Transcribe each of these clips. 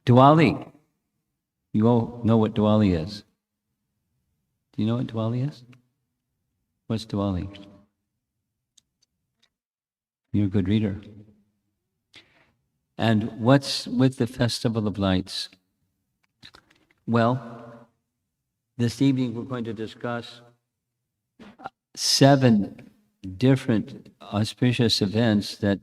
Diwali. You all know what Diwali is. Do you know what Diwali is? What's Diwali? You're a good reader. And what's with the Festival of Lights? Well, this evening we're going to discuss 7 different auspicious events that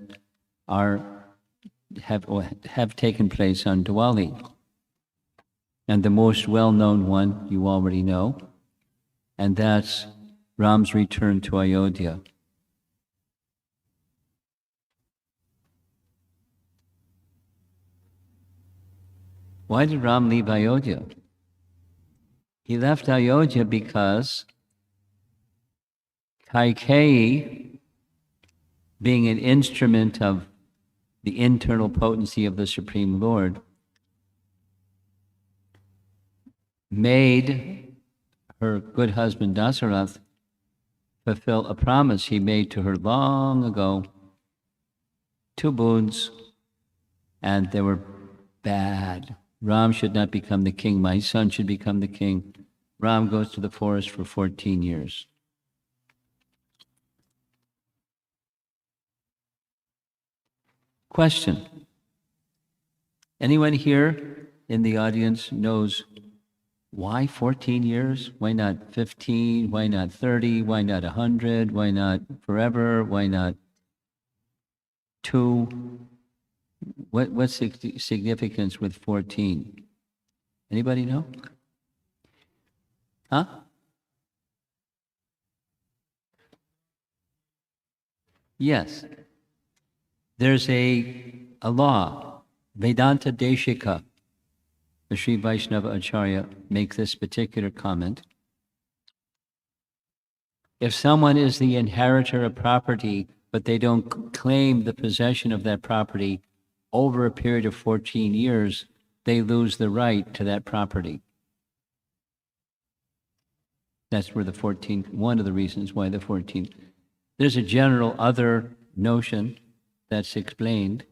have taken place on Diwali. And the most well-known one you already know, and that's Ram's return to Ayodhya. Why did Ram leave Ayodhya? He left Ayodhya because Kaikeyi, being an instrument of the internal potency of the Supreme Lord, made her good husband Dasarath fulfill a promise he made to her long ago. 2 boons, and they were bad. Ram should not become the king. My son should become the king. Ram goes to the forest for 14 years. Question. Anyone here in the audience knows why 14 years? Why not 15? Why not 30? Why not 100? Why not forever? Why not 2? What's the significance with 14? Anybody know? Huh? Yes. There's a law, Vedanta Deshika. The Sri Vaishnava Acharya makes this particular comment. If someone is the inheritor of property, but they don't claim the possession of that property over a period of 14 years, they lose the right to that property. That's where the 14, one of the reasons why the 14. There's a general other notion that's explained,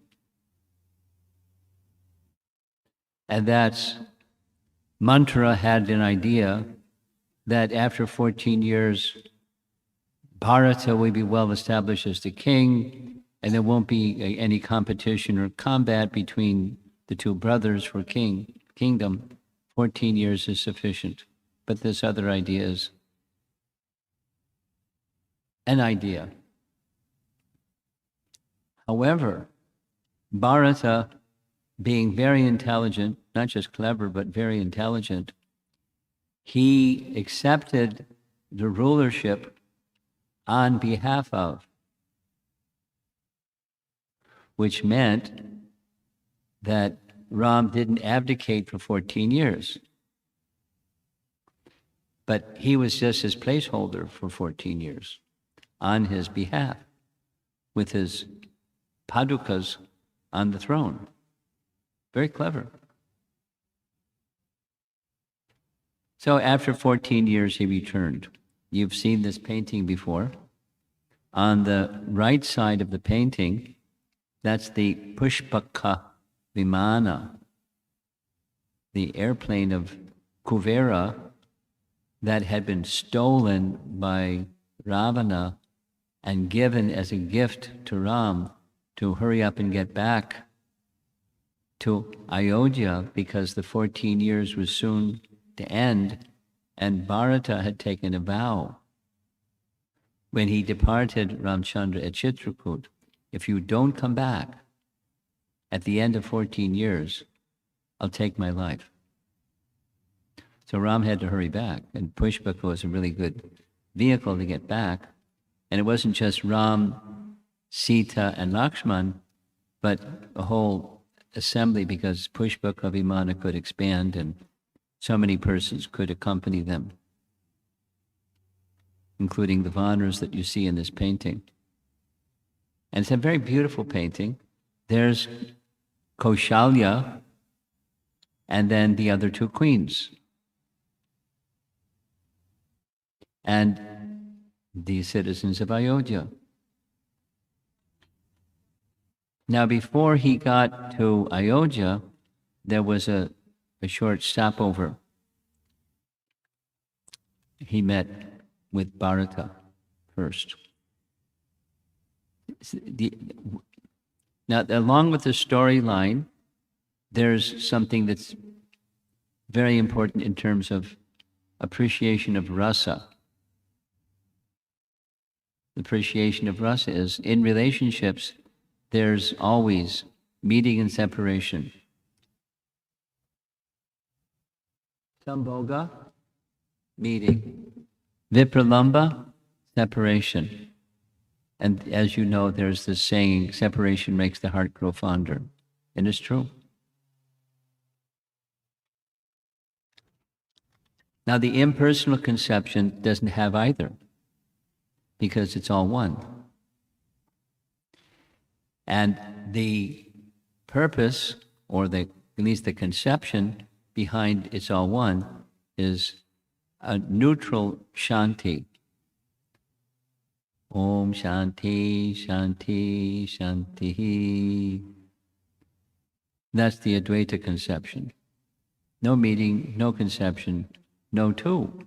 and that's Mantra had an idea that after 14 years, Bharata will be well established as the king, and there won't be any competition or combat between the 2 brothers for kingdom. 14 years is sufficient. But this other idea is an idea. However, Bharata, being very intelligent, not just clever, but very intelligent, he accepted the rulership on behalf of, which meant that Ram didn't abdicate for 14 years. But he was just his placeholder for 14 years on his behalf, with his padukas on the throne. Very clever. So after 14 years, he returned. You've seen this painting before. On the right side of the painting, that's the Pushpaka Vimana, the airplane of Kuvera that had been stolen by Ravana and given as a gift to Ram to hurry up and get back to Ayodhya because the 14 years was soon to end, and Bharata had taken a vow when he departed Ramchandra at Chitrakoot, if you don't come back at the end of 14 years, I'll take my life. So Ram had to hurry back, and Pushpaka was a really good vehicle to get back. And it wasn't just Ram, Sita, and Lakshman, but a whole assembly, because Pushpaka Vimana could expand and so many persons could accompany them, including the Vanras that you see in this painting. And it's a very beautiful painting. There's Kaushalya and then the other 2 queens. And the citizens of Ayodhya. Now, before he got to Ayodhya, there was a short stopover. He met with Bharata first. Now, along with the storyline, there's something that's very important in terms of appreciation of rasa. Appreciation of rasa is, in relationships, there's always meeting and separation. Sambhoga, meeting. Vipralamba, separation. And as you know, there's this saying, separation makes the heart grow fonder. And it's true. Now, the impersonal conception doesn't have either, because it's all one. And the purpose, or at least the conception behind it's all one, is a neutral shanti. Om Shanti, Shanti, Shanti. That's the Advaita conception. No meeting, no conception, no two.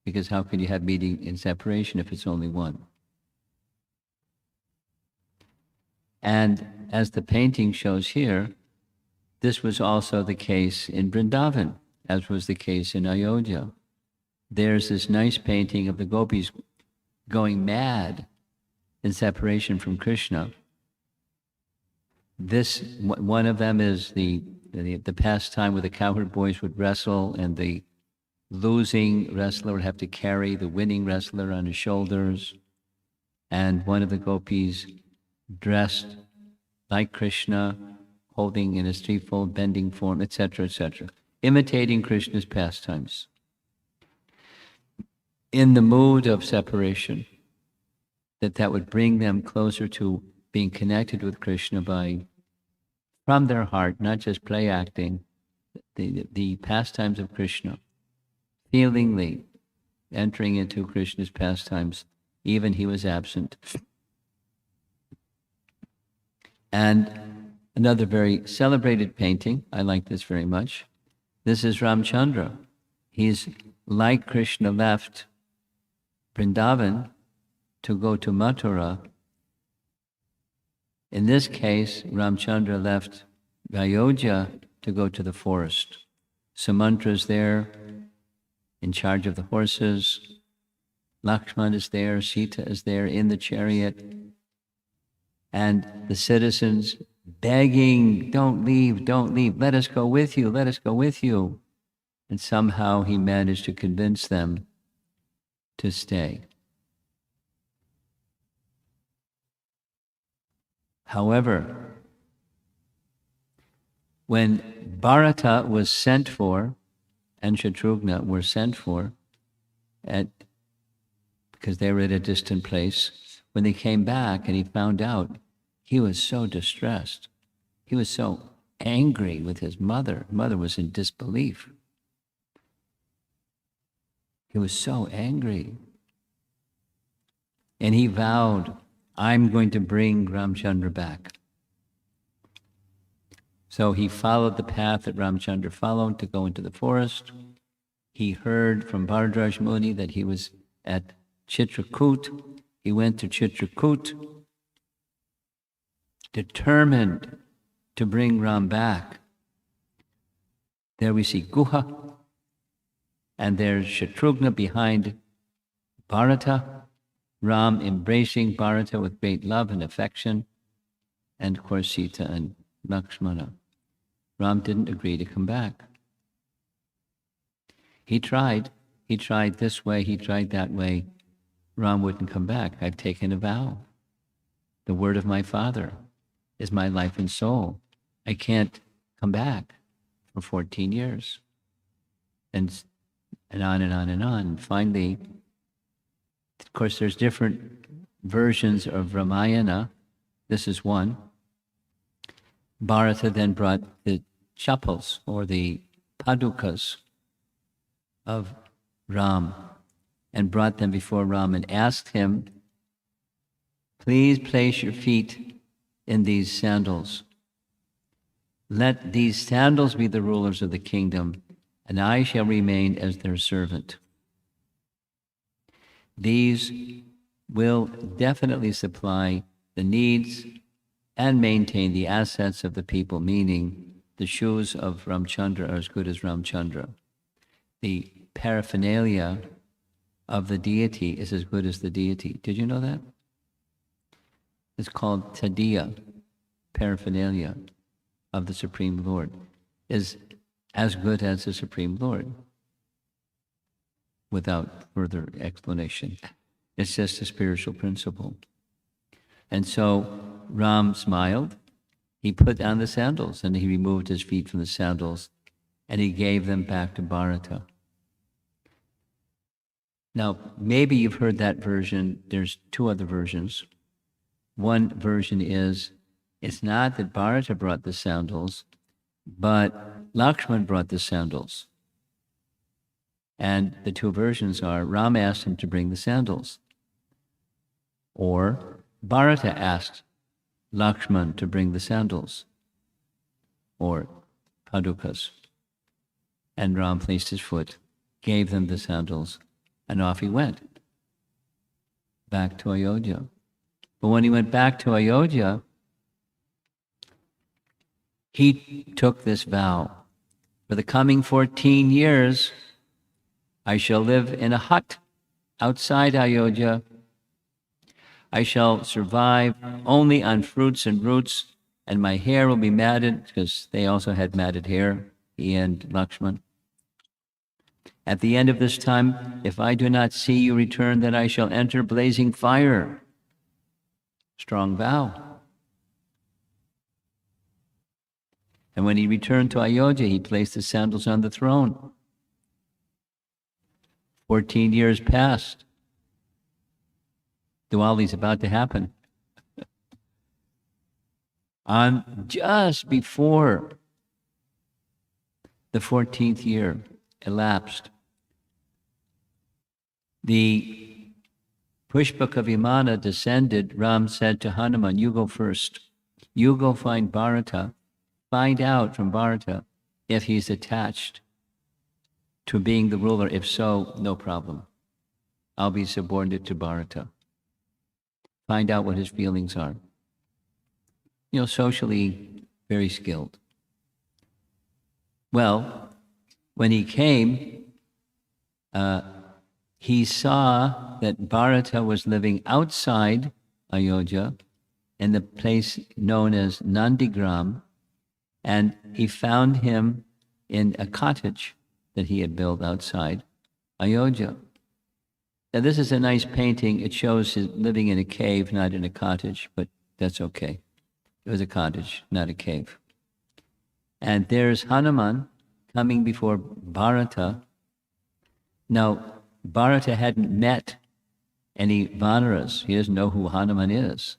Because how can you have meeting and separation if it's only one? And as the painting shows here, this was also the case in Vrindavan, as was the case in Ayodhya. There's this nice painting of the gopis going mad in separation from Krishna. This, one of them is the pastime where the cowherd boys would wrestle, and the losing wrestler would have to carry the winning wrestler on his shoulders. And one of the gopis dressed like Krishna, holding in a threefold bending form, etc., imitating Krishna's pastimes. In the mood of separation, that would bring them closer to being connected with Krishna from their heart, not just play acting, the pastimes of Krishna, feelingly entering into Krishna's pastimes, even he was absent. And another very celebrated painting, I like this very much. This is Ramchandra. He's like Krishna left Vrindavan to go to Mathura. In this case, Ramchandra left Ayodhya to go to the forest. Sumantra's there, in charge of the horses. Lakshman is there, Sita is there in the chariot. And the citizens begging, don't leave, let us go with you, let us go with you. And somehow he managed to convince them to stay. However, when Bharata was sent for, and Shatrughna were sent for, because they were at a distant place, when they came back and he found out, he was so distressed. He was so angry with his mother. Mother was in disbelief. He was so angry. And he vowed, I'm going to bring Ramchandra back. So he followed the path that Ramchandra followed to go into the forest. He heard from Bhardraj Muni that he was at Chitrakoot. He went to Chitrakoot, determined to bring Ram back. There we see Guha, and there's Shatrughna behind Bharata, Ram embracing Bharata with great love and affection, and of course Sita and Lakshmana. Ram didn't agree to come back. He tried this way, he tried that way. Ram wouldn't come back. I've taken a vow. The word of my father is my life and soul. I can't come back for 14 years. And on and on and on. And finally, of course, there's different versions of Ramayana. This is one. Bharata then brought the chappals, or the padukas of Ram, and brought them before Ram and asked him, please place your feet in these sandals. Let these sandals be the rulers of the kingdom, and I shall remain as their servant. These will definitely supply the needs and maintain the assets of the people, meaning the shoes of Ramchandra are as good as Ramchandra. The paraphernalia of the deity is as good as the deity. Did you know that? It's called Tadiya, paraphernalia of the Supreme Lord, is as good as the Supreme Lord, without further explanation. It's just a spiritual principle. And so Ram smiled. He put on the sandals and he removed his feet from the sandals and he gave them back to Bharata. Now, maybe you've heard that version. There's two other versions. One version is, it's not that Bharata brought the sandals, but Lakshman brought the sandals. And the two versions are, Ram asked him to bring the sandals, or Bharata asked Lakshman to bring the sandals, or padukas. And Ram placed his foot, gave them the sandals, and off he went, back to Ayodhya. But when he went back to Ayodhya, he took this vow. For the coming 14 years, I shall live in a hut outside Ayodhya. I shall survive only on fruits and roots, and my hair will be matted, because they also had matted hair, he and Lakshman. At the end of this time, if I do not see you return, then I shall enter blazing fire. Strong vow. And when he returned to Ayodhya, he placed the sandals on the throne. 14 years passed. Diwali's about to happen. On just before the 14th year elapsed, the Pushpaka Vimana descended. Ram said to Hanuman, you go first. You go find Bharata. Find out from Bharata if he's attached to being the ruler. If so, no problem. I'll be subordinate to Bharata. Find out what his feelings are. You know, socially very skilled. Well, when he came, he saw that Bharata was living outside Ayodhya in the place known as Nandigram, and he found him in a cottage that he had built outside Ayodhya. Now, this is a nice painting. It shows his living in a cave, not in a cottage, but that's okay. It was a cottage, not a cave. And there's Hanuman coming before Bharata. Now, Bharata hadn't met any Vanaras. He doesn't know who Hanuman is.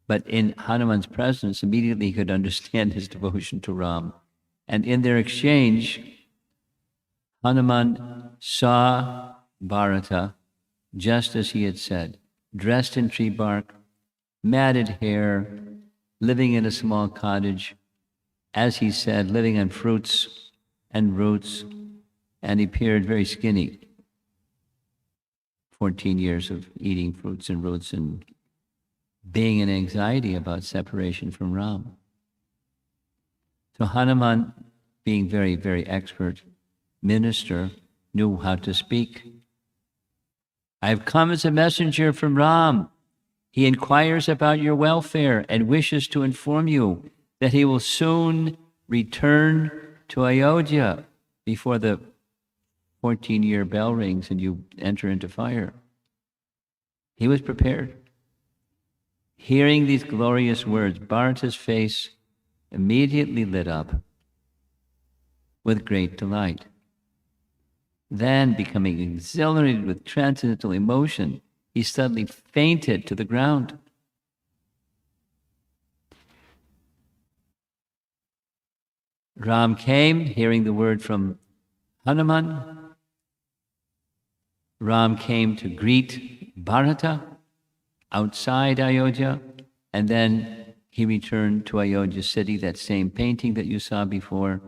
But in Hanuman's presence, immediately he could understand his devotion to Ram. And in their exchange, Hanuman saw Bharata just as he had said, dressed in tree bark, matted hair, living in a small cottage, as he said, living on fruits and roots, and he appeared very skinny. 14 years of eating fruits and roots and being in anxiety about separation from Ram. So Hanuman, being very, very expert minister, knew how to speak. I've come as a messenger from Ram. He inquires about your welfare and wishes to inform you that he will soon return to Ayodhya before the 14-year bell rings and you enter into fire. He was prepared. Hearing these glorious words, Bharata's face immediately lit up with great delight. Then, becoming exhilarated with transcendental emotion, he suddenly fainted to the ground. Ram came, hearing the word from Hanuman. Ram came to greet Bharata outside Ayodhya, and then he returned to Ayodhya city, that same painting that you saw before.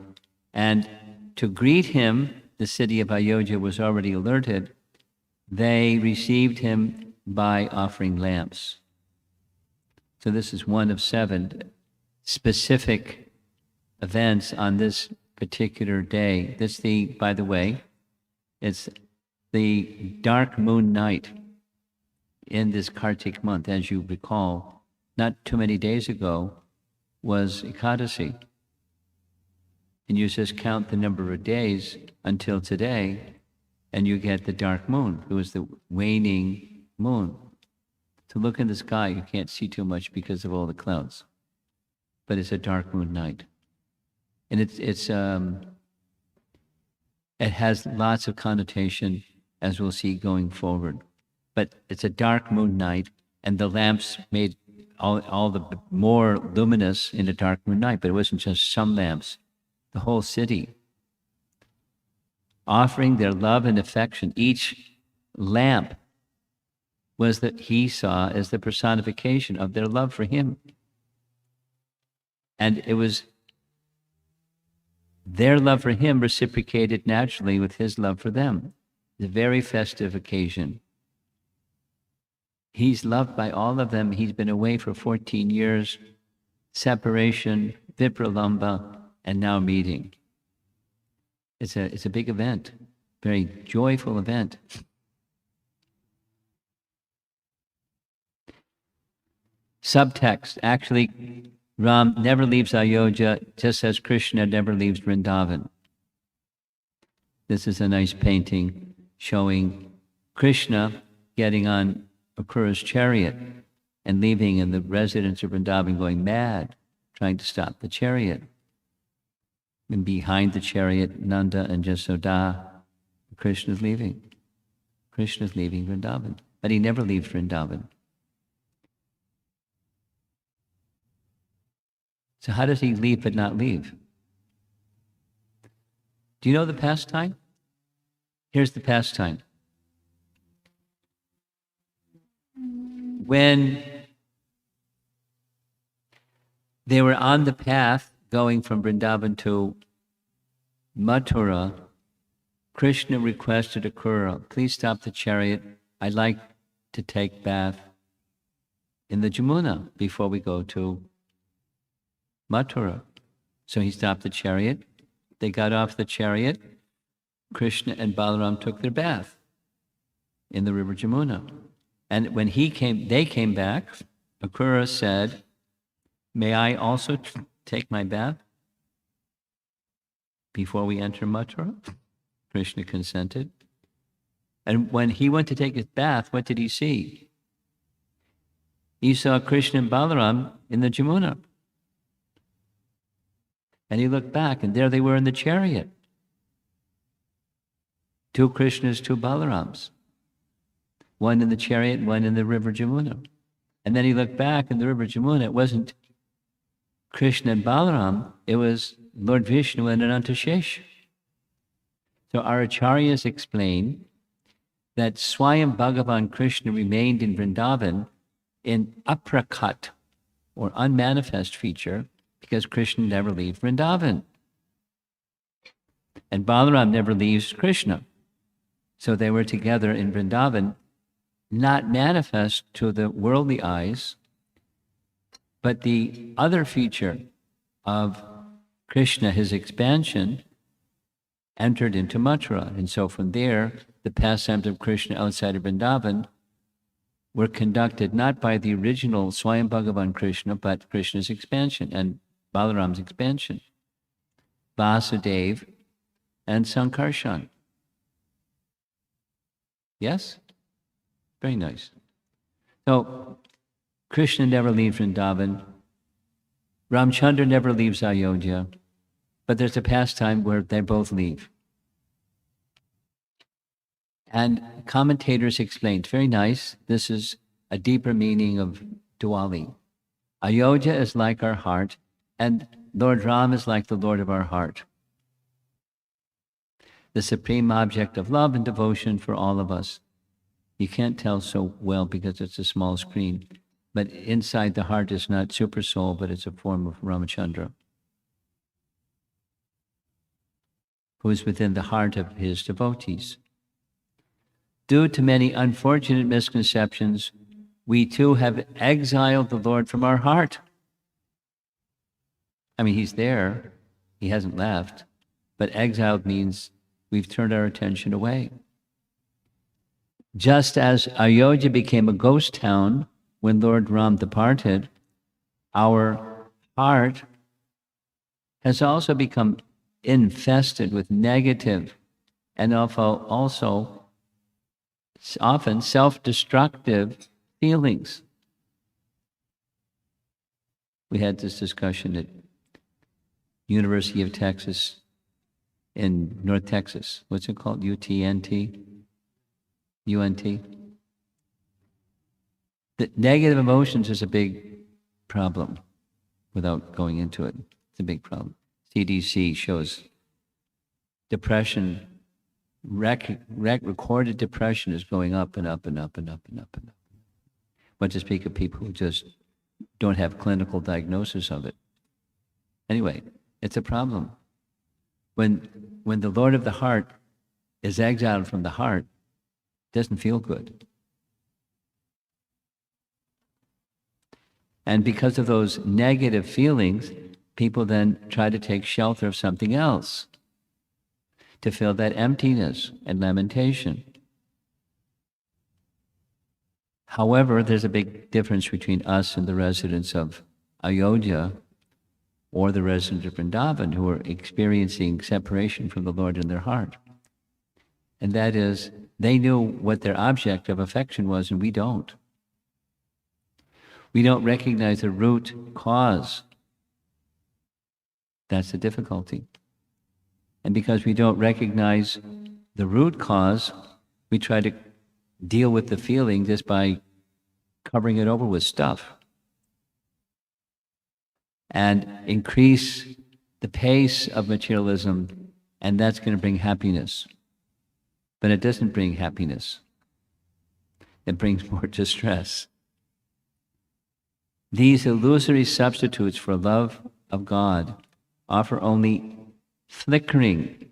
And to greet him, the city of Ayodhya was already alerted. They received him by offering lamps. So this is one of 7 specific events on this particular day. By the way, it's the dark moon night in this Kartik month. As you recall, not too many days ago was Ekadasi. And you just count the number of days until today, and you get the dark moon. It was the waning moon. To look in the sky, you can't see too much because of all the clouds. But it's a dark moon night. And it has lots of connotation, as we'll see going forward. But it's a dark moon night, and the lamps made all the more luminous in a dark moon night. But it wasn't just some lamps. The whole city, offering their love and affection. Each lamp was that he saw as the personification of their love for him. And it was their love for him reciprocated naturally with his love for them. It's a very festive occasion. He's loved by all of them. He's been away for 14 years, separation, vipralamba, and now meeting. It's a big event, very joyful event. Subtext, actually, Ram never leaves Ayodhya, just as Krishna never leaves Vrindavan. This is a nice painting showing Krishna getting on Akrura's chariot and leaving in the residence of Vrindavan going mad, trying to stop the chariot. And behind the chariot, Nanda and Jasoda, Krishna's leaving. Krishna's leaving Vrindavan. But he never leaves Vrindavan. So how does he leave but not leave? Do you know the pastime? Here's the pastime. When they were on the path going from Vrindavan to Mathura, Krishna requested Akrura, please stop the chariot. I'd like to take bath in the Jamuna before we go to Mathura. So he stopped the chariot. They got off the chariot. Krishna and Balaram took their bath in the river Jamuna. And when they came back, Akrura said, may I also take my bath before we enter Mathura? Krishna consented. And when he went to take his bath, what did he see? He saw Krishna and Balaram in the Jamuna. And he looked back, and there they were in the chariot. 2 Krishnas, 2 Balarams. One in the chariot, one in the river Jamuna. And then he looked back in the river Jamuna. It wasn't Krishna and Balaram, it was Lord Vishnu and Anantashesh. So our acharyas explain that Swayam Bhagavan Krishna remained in Vrindavan in aprakat, or unmanifest feature, because Krishna never leaves Vrindavan. And Balaram never leaves Krishna. So they were together in Vrindavan, not manifest to the worldly eyes, but the other feature of Krishna, his expansion, entered into Mathura. And so from there, the pastimes of Krishna outside of Vrindavan were conducted not by the original Swayam Bhagavan Krishna, but Krishna's expansion and Balaram's expansion. Vasudev and Sankarshan. Yes? Very nice. So, Krishna never leaves Vrindavan. Ramchandra never leaves Ayodhya. But there's a pastime where they both leave. And commentators explained, very nice, this is a deeper meaning of Diwali. Ayodhya is like our heart, and Lord Ram is like the Lord of our heart. The supreme object of love and devotion for all of us. You can't tell so well because it's a small screen. But inside the heart is not super soul, but it's a form of Ramachandra, who is within the heart of his devotees. Due to many unfortunate misconceptions, we too have exiled the Lord from our heart. I mean, he's there, he hasn't left, but exiled means we've turned our attention away. Just as Ayodhya became a ghost town when Lord Ram departed, our heart has also become infested with negative and also often self-destructive feelings. We had this discussion at University of Texas in North Texas. What's it called? UTNT? UNT? The negative emotions is a big problem without going into it. It's a big problem. CDC shows depression, recorded depression is going up and up and up and up and up and up. What to speak of people who just don't have clinical diagnosis of it. Anyway, it's a problem. When the Lord of the heart is exiled from the heart, it doesn't feel good. And because of those negative feelings, people then try to take shelter of something else to fill that emptiness and lamentation. However, there's a big difference between us and the residents of Ayodhya or the residents of Vrindavan who are experiencing separation from the Lord in their heart. And that is, they knew what their object of affection was, and we don't. We don't recognize the root cause. That's the difficulty. And because we don't recognize the root cause, we try to deal with the feeling just by covering it over with stuff and increase the pace of materialism, and that's going to bring happiness. But it doesn't bring happiness. It brings more distress. These illusory substitutes for love of God offer only flickering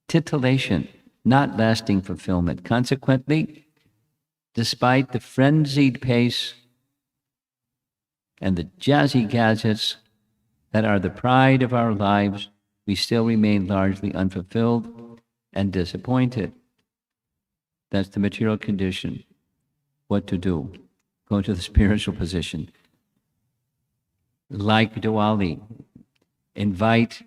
titillation, not lasting fulfillment. Consequently, despite the frenzied pace and the jazzy gadgets that are the pride of our lives, we still remain largely unfulfilled and disappointed. That's the material condition. What to do? Go to the spiritual position. Like Diwali, invite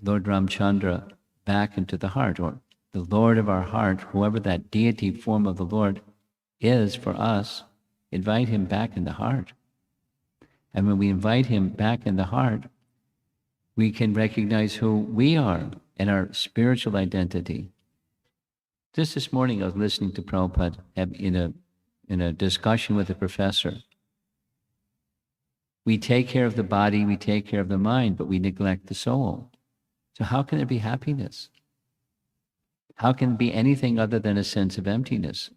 Lord Ramchandra back into the heart, or the Lord of our heart, whoever that deity form of the Lord is for us, invite him back in the heart. And when we invite him back in the heart, we can recognize who we are and our spiritual identity. Just this morning, I was listening to Prabhupada in a discussion with a professor. We take care of the body, we take care of the mind, but we neglect the soul. So how can there be happiness? How can it be anything other than a sense of emptiness?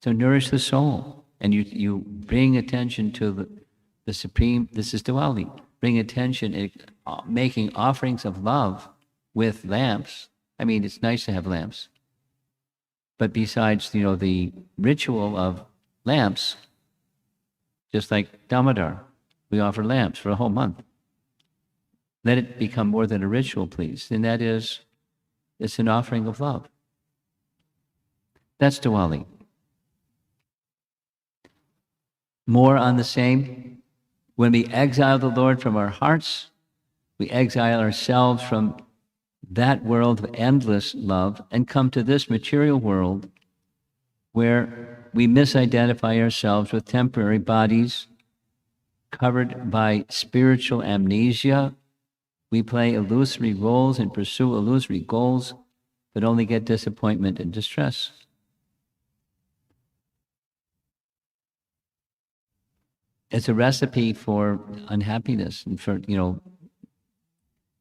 So nourish the soul, and you bring attention to the supreme. This is Diwali. Bring attention, making offerings of love with lamps. I mean, it's nice to have lamps, but besides, the ritual of lamps, just like Damodar, we offer lamps for a whole month. Let it become more than a ritual, please. And that is, it's an offering of love. That's Diwali. More on the same. When we exile the Lord from our hearts, we exile ourselves from that world of endless love and come to this material world where we misidentify ourselves with temporary bodies covered by spiritual amnesia. We play illusory roles and pursue illusory goals, but only get disappointment and distress. It's a recipe for unhappiness and for,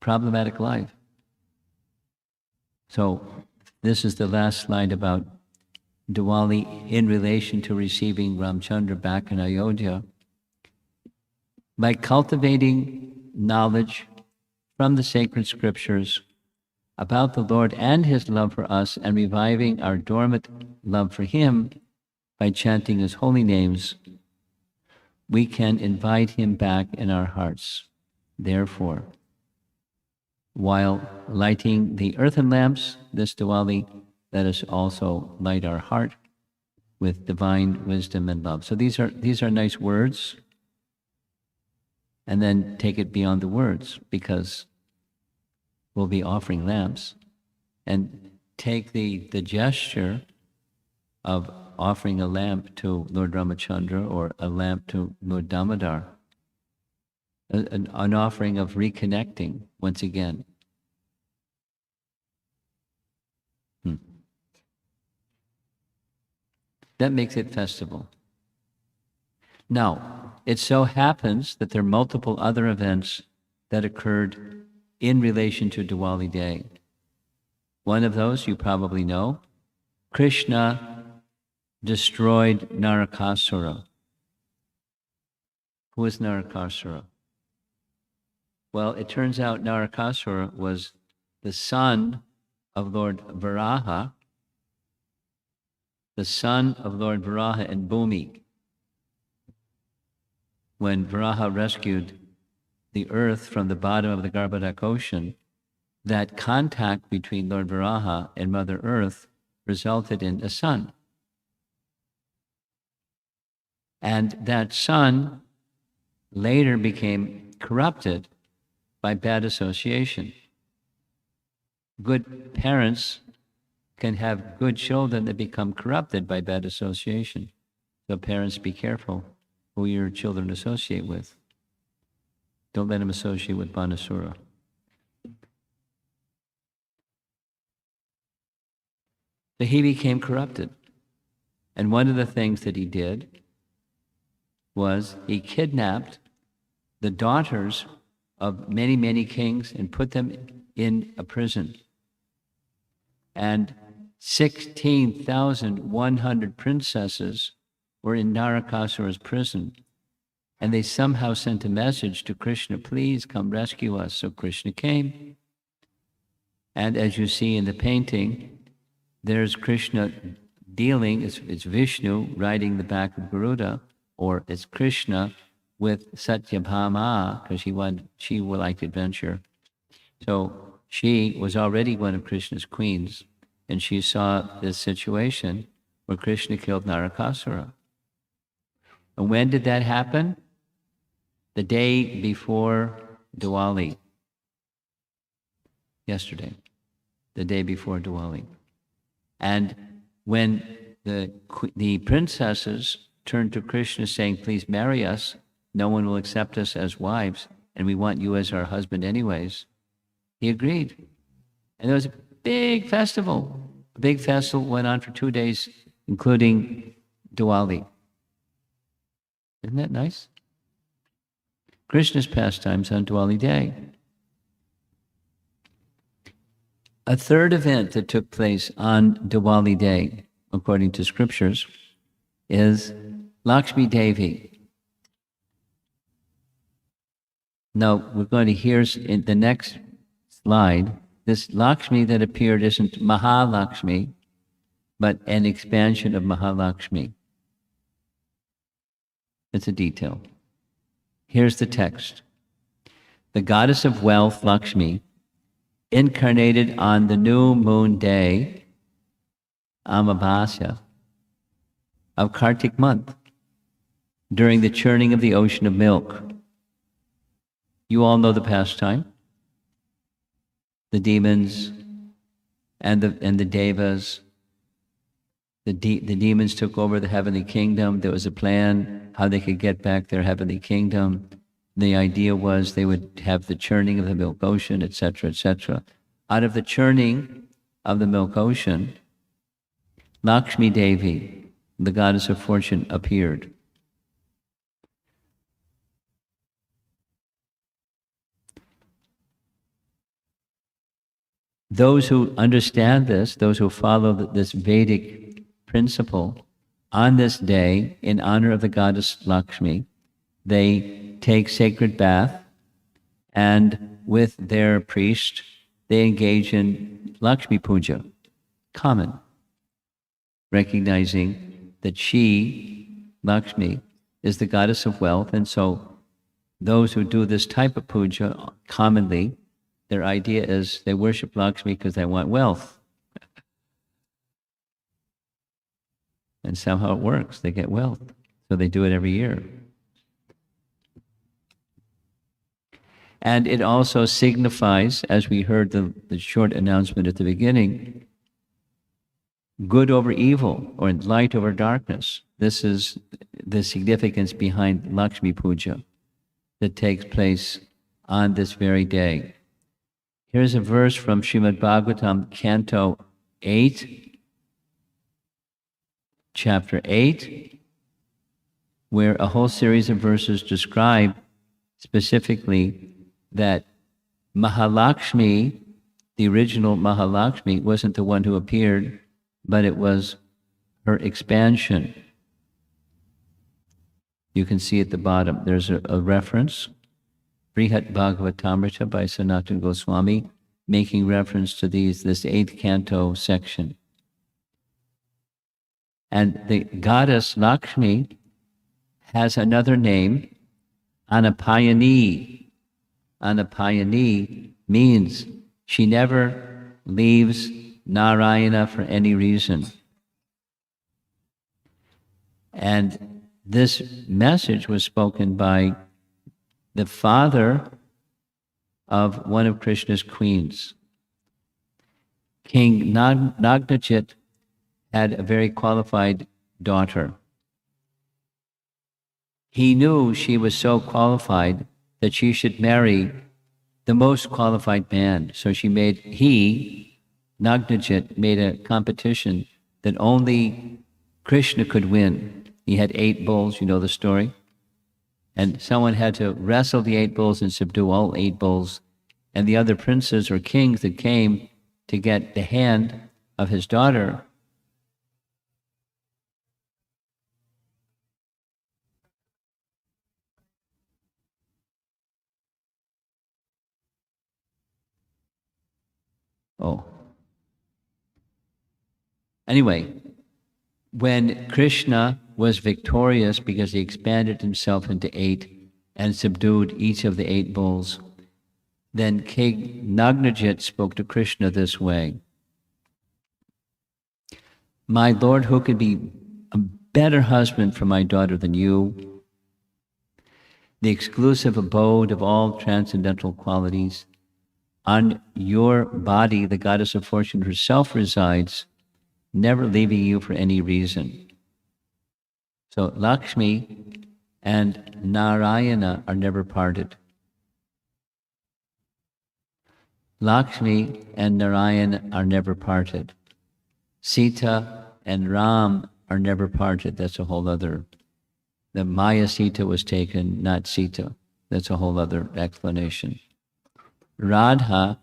problematic life. So this is the last slide about Diwali in relation to receiving Ramchandra back in Ayodhya, by cultivating knowledge from the sacred scriptures about the Lord and his love for us, and reviving our dormant love for him by chanting his holy names, we can invite him back in our hearts. Therefore, while lighting the earthen lamps this Diwali, let us also light our heart with divine wisdom and love. So these are nice words. And then take it beyond the words, because we'll be offering lamps, and take the gesture of offering a lamp to Lord Ramachandra or a lamp to Lord Damodar, an offering of reconnecting once again. That makes it festival. Now, it so happens that there are multiple other events that occurred in relation to Diwali Day. One of those you probably know. Krishna destroyed Narakasura. Who was Narakasura? Well, it turns out Narakasura was the son of Lord Varaha, the son of Lord Varaha and Bhumi. When Varaha rescued the earth from the bottom of the Garbhodak ocean, that contact between Lord Varaha and Mother Earth resulted in a son. And that son later became corrupted by bad association. Good parents can have good children that become corrupted by bad association. So parents, be careful who your children associate with. Don't let them associate with Banasura. So he became corrupted. And one of the things that he did was he kidnapped the daughters of many, many kings and put them in a prison. And 16,100 princesses were in Narakasura's prison. And they somehow sent a message to Krishna, please come rescue us. So Krishna came. And as you see in the painting, there's Krishna dealing, it's Vishnu riding the back of Garuda, or it's Krishna with Satyabhama, because she liked adventure. So she was already one of Krishna's queens, and she saw this situation where Krishna killed Narakasura. And when did that happen? The day before Diwali. Yesterday. The day before Diwali. And when the princesses turned to Krishna saying, please marry us, no one will accept us as wives, and we want you as our husband anyways, he agreed. And there was a big festival. A big festival went on for 2 days, including Diwali. Isn't that nice? Krishna's pastimes on Diwali Day. A third event that took place on Diwali Day, according to scriptures, is Lakshmi Devi. Now, we're going to hear in the next slide, this Lakshmi that appeared isn't Mahalakshmi, but an expansion of Mahalakshmi. It's a detail. Here's the text. The goddess of wealth, Lakshmi, incarnated on the new moon day, Amavasya, of Kartik month, during the churning of the ocean of milk. You all know the pastime. The demons and the devas. The demons took over the heavenly kingdom. There was a plan how they could get back their heavenly kingdom. The idea was they would have the churning of the milk ocean, etc., etc. Out of the churning of the milk ocean, Lakshmi Devi, the goddess of fortune, appeared. Those who understand this, those who follow this Vedic principle, on this day, in honor of the goddess Lakshmi, they take sacred bath, and with their priest, they engage in Lakshmi Puja, common, recognizing that she, Lakshmi, is the goddess of wealth, and so those who do this type of puja commonly, their idea is they worship Lakshmi because they want wealth. And somehow it works, they get wealth. So they do it every year. And it also signifies, as we heard the short announcement at the beginning, good over evil, or light over darkness. This is the significance behind Lakshmi Puja that takes place on this very day. Here's a verse from Srimad Bhagavatam, Canto 8, Chapter 8, where a whole series of verses describe specifically that Mahalakshmi, the original Mahalakshmi, wasn't the one who appeared, but it was her expansion. You can see at the bottom, there's a reference, Brihat Bhagavatamrita by Sanatana Goswami, making reference to this 8th canto section. And the goddess Lakshmi has another name, Anapayani. Anapayani means she never leaves Narayana for any reason. And this message was spoken by the father of one of Krishna's queens. King Nagnajit had a very qualified daughter. He knew she was so qualified that she should marry the most qualified man. So Nagnajit made a competition that only Krishna could win. He had 8 bulls, you know the story? And someone had to wrestle the 8 bulls and subdue all 8 bulls. And the other princes or kings that came to get the hand of his daughter, Anyway, when Krishna was victorious because he expanded himself into 8 and subdued each of the 8 bulls, then King Nagnajit spoke to Krishna this way: "My Lord, who could be a better husband for my daughter than you, the exclusive abode of all transcendental qualities? On your body, the goddess of fortune herself resides, never leaving you for any reason." So Lakshmi and Narayana are never parted. Lakshmi and Narayana are never parted. Sita and Ram are never parted. That's a whole other. The Maya Sita was taken, not Sita. That's a whole other explanation. Radha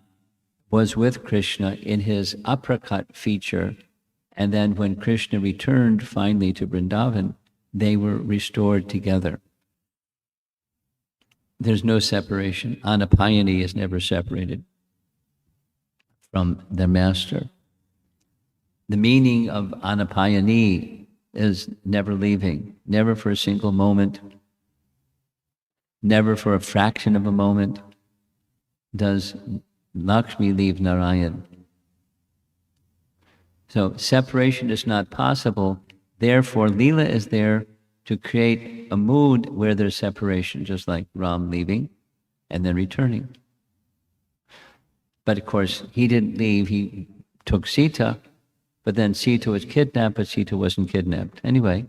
was with Krishna in his aprakat feature, and then when Krishna returned finally to Vrindavan, they were restored together. There's no separation. Anapayani is never separated from the master. The meaning of Anapayani is never leaving, never for a single moment, never for a fraction of a moment does Lakshmi leave Narayan. So separation is not possible. Therefore, Leela is there to create a mood where there's separation, just like Ram leaving and then returning. But of course, he didn't leave. He took Sita, but then Sita was kidnapped, but Sita wasn't kidnapped. Anyway,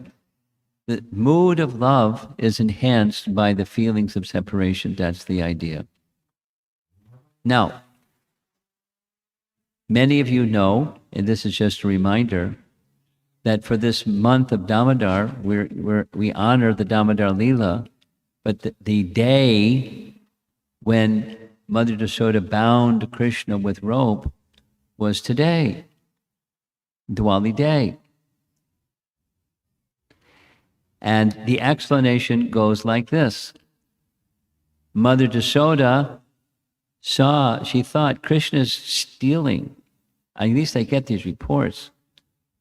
the mood of love is enhanced by the feelings of separation. That's the idea. Now, many of you know, and this is just a reminder, that for this month of Damodar, we honor the Damodar Leela, but the day when Mother Yasoda bound Krishna with rope was today, Diwali day. And the explanation goes like this. Mother Yasoda she thought Krishna's stealing. At least I get these reports.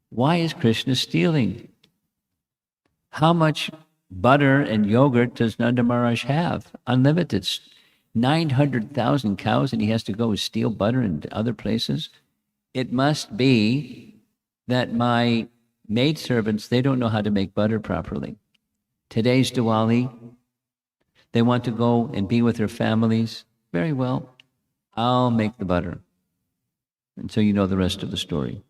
Why is Krishna stealing? How much butter and yogurt does Nanda Maharaj have? Unlimited. 900,000 cows, and he has to go steal butter in other places? It must be that my maidservants, they don't know how to make butter properly. Today's Diwali, they want to go and be with their families. Very well, I'll make the butter. And so you know the rest of the story.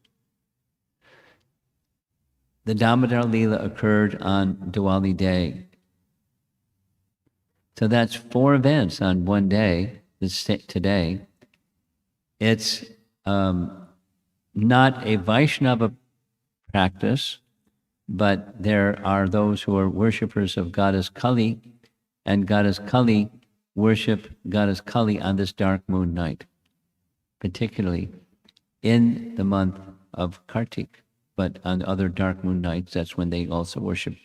The Damodar Leela occurred on Diwali day. So that's 4 events on one day, today. It's not a Vaishnava practice, but there are those who are worshippers of Goddess Kali, and Goddess Kali worship Goddess Kali on this dark moon night, particularly in the month of Kartik. But on other dark moon nights, that's when they also worship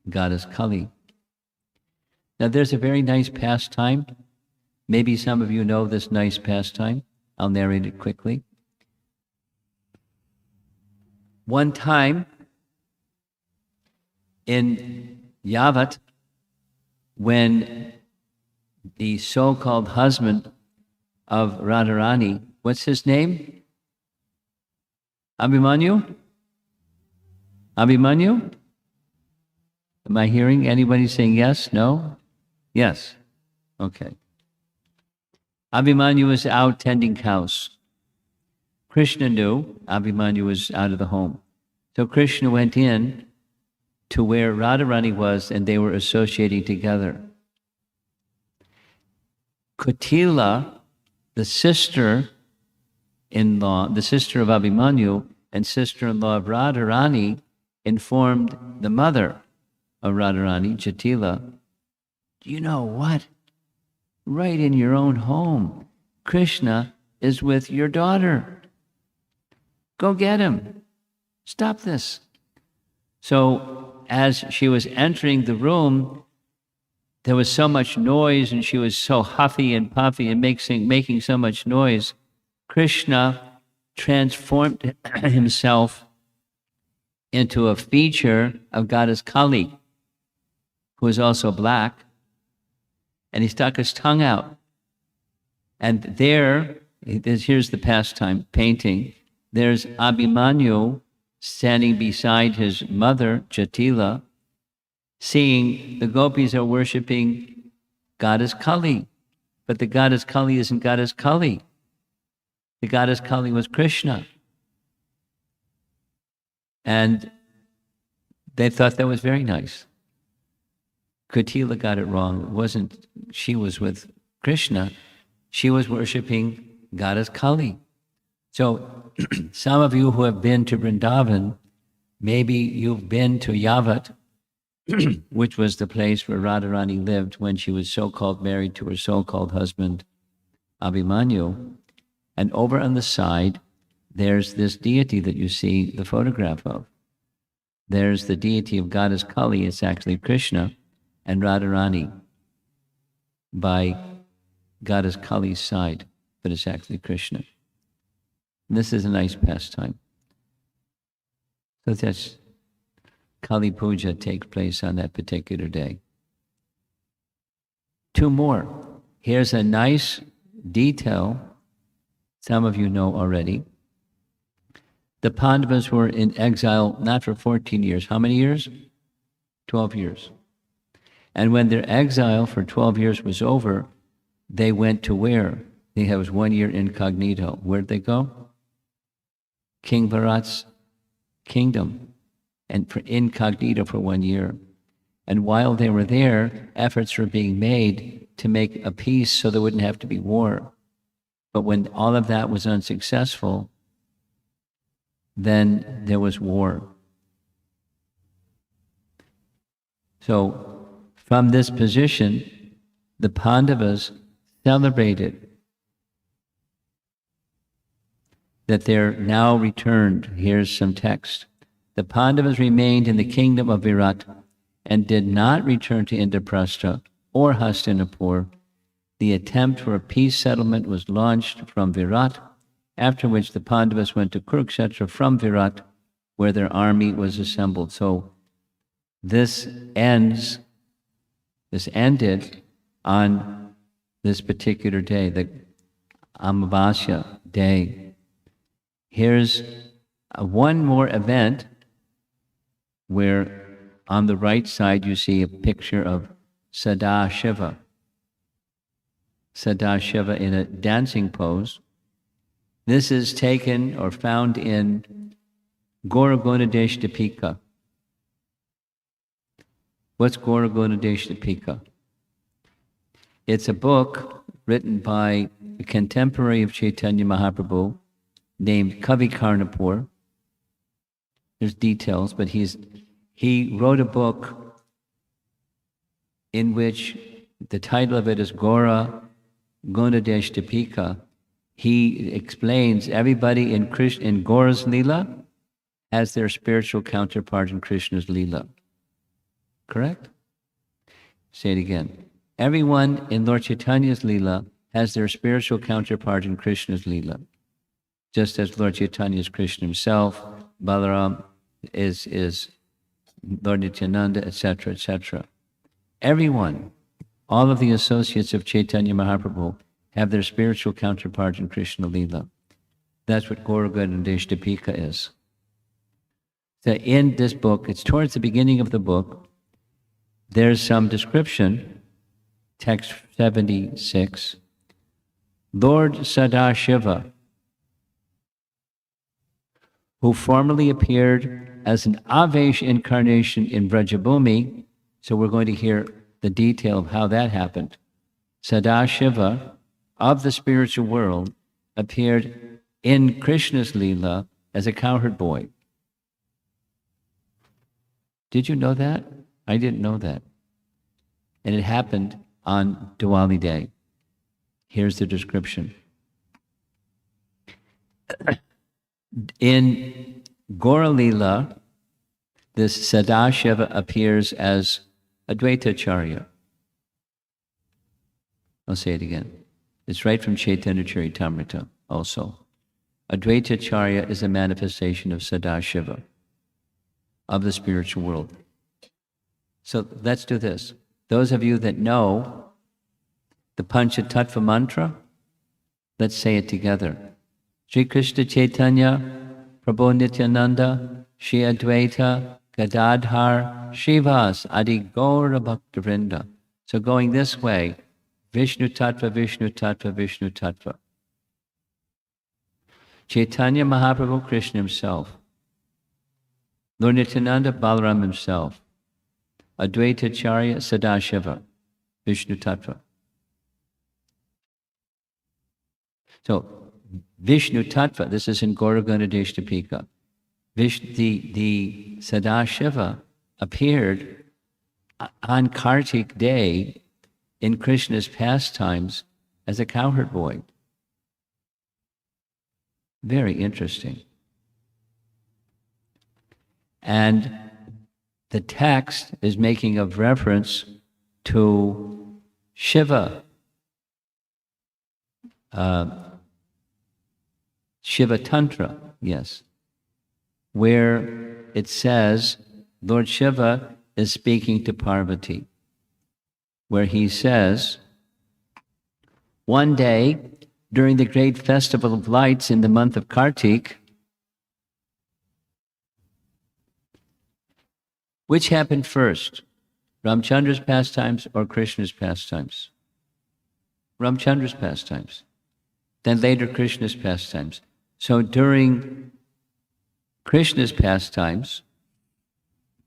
Goddess Kali. Now there's a very nice pastime. Maybe some of you know this nice pastime. I'll narrate it quickly. One time in Yavat, when the so-called husband of Radharani, what's his name? Abhimanyu? Abhimanyu? Am I hearing anybody saying yes? No? Yes. Okay. Abhimanyu was out tending cows. Krishna knew Abhimanyu was out of the home. So Krishna went in to where Radharani was, and they were associating together. Kutila, the sister-in-law, the sister of Abhimanyu and sister-in-law of Radharani, informed the mother of Radharani, Jatila, do you know what? Right in your own home, Krishna is with your daughter. Go get him. Stop this. So as she was entering the room, there was so much noise, and she was so huffy and puffy and making so much noise. Krishna transformed himself into a feature of Goddess Kali, who is also black, and he stuck his tongue out. And here's the pastime painting. There's Abhimanyu standing beside his mother, Jatila, seeing the gopis are worshipping Goddess Kali. But the Goddess Kali isn't Goddess Kali. The Goddess Kali was Krishna. And they thought that was very nice. Kutila got it wrong. It wasn't, she was with Krishna. She was worshipping Goddess Kali. So some of you who have been to Vrindavan, maybe you've been to Yavat, which was the place where Radharani lived when she was so-called married to her so-called husband, Abhimanyu. And over on the side, there's this deity that you see the photograph of. There's the deity of Goddess Kali. It's actually Krishna, and Radharani by Goddess Kali's side, but it's actually Krishna. And this is a nice pastime. So that's Kali Puja takes place on that particular day. 2 more. Here's a nice detail some of you know already. The Pandavas were in exile not for 14 years. How many years? 12 years. And when their exile for 12 years was over, they went to where? It was 1 year incognito. Where'd they go? King Bharat's kingdom, and for incognito for 1 year. And while they were there, efforts were being made to make a peace so there wouldn't have to be war. But when all of that was unsuccessful, then there was war. So from this position, the Pandavas celebrated that they're now returned. Here's some text. the Pandavas remained in the kingdom of Virat and did not return to Indraprastha or Hastinapur, the attempt for a peace settlement was launched from Virat, after which the Pandavas went to Kurukshetra from Virat, where their army was assembled. So this ended on this particular day, the Amavasya day. Here's one more event where on the right side you see a picture of Sadashiva. Sadashiva in a dancing pose. This is taken or found in Gauragunadeshtapika. What's Gauragunadeshtapika? It's a book written by a contemporary of Chaitanya Mahaprabhu named Kavi Karnapur. There's details, but he wrote a book in which the title of it is Gaura Gunadeshtapika. He explains everybody in Gaura's Leela has their spiritual counterpart in Krishna's Leela. Correct? Say it again. Everyone in Lord Chaitanya's Leela has their spiritual counterpart in Krishna's Leela. Just as Lord Chaitanya is Krishna himself, Balaram is Lord Nityananda, etc., etc. Everyone, all of the associates of Chaitanya Mahaprabhu have their spiritual counterpart in Krishna Leela. That's what Gauragunadeshtapika is. So in this book, it's towards the beginning of the book, there's some description, text 76, Lord Sadashiva, who formerly appeared as an Avesh incarnation in Vrajabhumi. So we're going to hear the detail of how that happened. Sadashiva of the spiritual world appeared in Krishna's Leela as a cowherd boy. Did you know that? I didn't know that. And it happened on Diwali day. Here's the description. In Gaura Leela, this Sadashiva appears as Advaitacharya. I'll say it again. It's right from Chaitanya Charitamrita also. Advaitacharya is a manifestation of Sadashiva, of the spiritual world. So let's do this. Those of you that know the Panchatattva mantra, let's say it together. Sri Krishna Chaitanya, Prabhu Nityananda, Shri Advaita, Gadadhar, Shrivas, Adi Gaura Bhaktavrinda. So going this way, Vishnu Tattva, Vishnu Tattva, Vishnu Tattva. Chaitanya Mahaprabhu, Krishna himself. Lord Nityananda, Balaram himself. Advaita Acharya, Sadashiva, Vishnu Tattva. So, Vishnu Tattva, this is in Gauragunadeshtapika. The Sadashiva appeared on Kartik day in Krishna's pastimes as a cowherd boy. Very interesting. And the text is making a reference to Shiva, Shiva Tantra, yes, where it says Lord Shiva is speaking to Parvati, where he says, one day during the great festival of lights in the month of Kartik, which happened first, Ramchandra's pastimes or Krishna's pastimes? Ramchandra's pastimes. Then later Krishna's pastimes. So during Krishna's pastimes,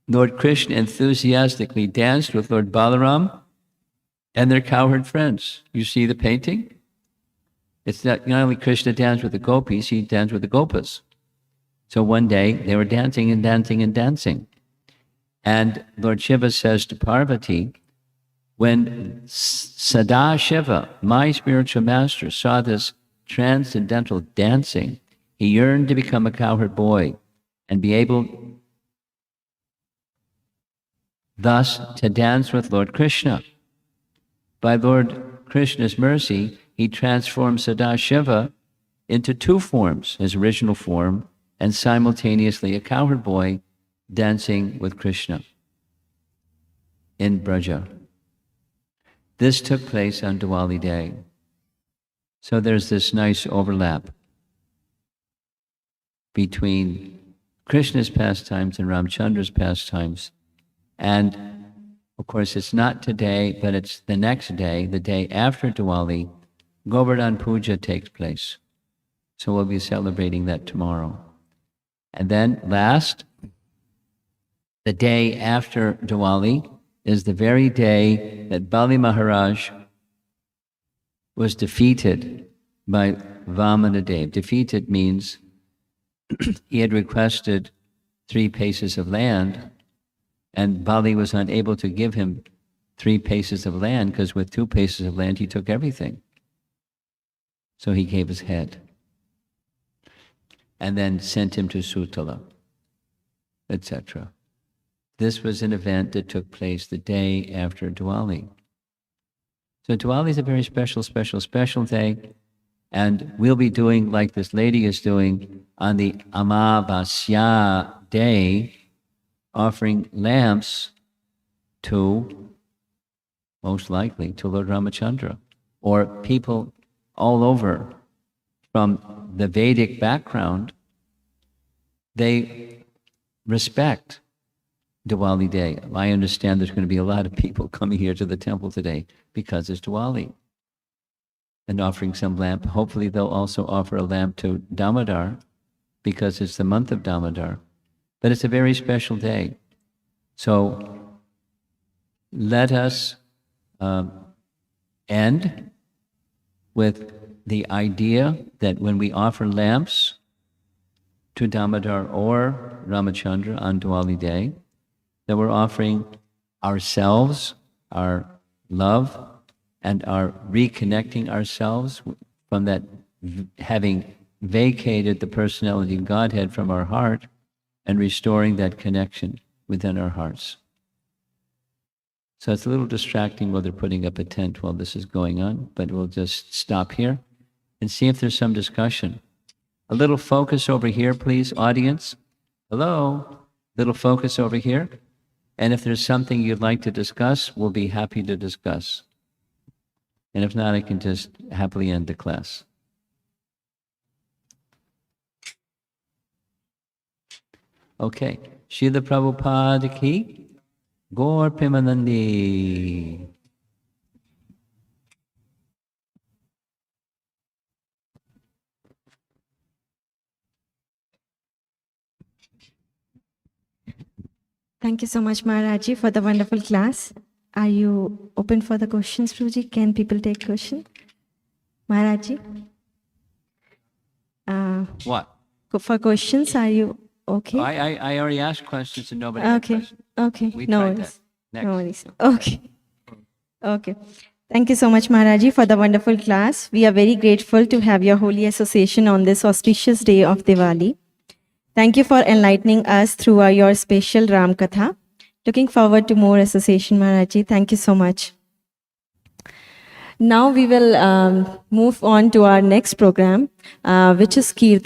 Lord Krishna enthusiastically danced with Lord Balaram and their cowherd friends. You see the painting? It's not only Krishna danced with the gopis, he danced with the gopas. So one day they were dancing and dancing and dancing. And Lord Shiva says to Parvati, when Sadashiva, my spiritual master, saw this transcendental dancing, he yearned to become a cowherd boy and be able thus to dance with Lord Krishna. By Lord Krishna's mercy, he transformed Sadashiva into two forms, his original form and simultaneously a cowherd boy dancing with Krishna in Braja. This took place on Diwali day. So there's this nice overlap between Krishna's pastimes and Ramchandra's pastimes. And of course, it's not today, but it's the next day, the day after Diwali, Govardhan Puja takes place. So we'll be celebrating that tomorrow. And then last, the day after Diwali is the very day that Bali Maharaj was defeated by Vamanadev. Defeated means he had requested 3 paces of land, and Bali was unable to give him 3 paces of land, because with 2 paces of land he took everything. So he gave his head and then sent him to Sutala, etc. This was an event that took place the day after Diwali. So Diwali is a very special day, and we'll be doing like this lady is doing on the Amavasya day, offering lamps to, most likely, to Lord Ramachandra, or people all over from the Vedic background. They respect Diwali day. I understand there's going to be a lot of people coming here to the temple today because it's Diwali, and offering some lamp. Hopefully they'll also offer a lamp to Damodar because it's the month of Damodar. But it's a very special day. So let us end with the idea that when we offer lamps to Damodar or Ramachandra on Diwali day, that we're offering ourselves, our love, and our reconnecting ourselves from that, having vacated the personality of Godhead from our heart, and restoring that connection within our hearts. So it's a little distracting while they're putting up a tent while this is going on, but we'll just stop here and see if there's some discussion. A little focus over here, please, audience. Hello? Little focus over here. And if there's something you'd like to discuss, we'll be happy to discuss. And if not, I can just happily end the class. Okay. Srila Prabhupada ki, Gaur Premanandi. Thank you so much, Maharaji, for the wonderful class. Are you open for the questions, Guruji? Can people take questions? Maharaji? What? For questions, are you okay? I already asked questions and nobody had Okay, questions. okay. We No tried worries. that. No Next. worries. Okay. Okay. Thank you so much, Maharaji, for the wonderful class. We are very grateful to have your holy association on this auspicious day of Diwali. Thank you for enlightening us through your special Ram Katha. Looking forward to more association, Maharaji. Thank you so much. Now we will move on to our next program, which is Kirtan.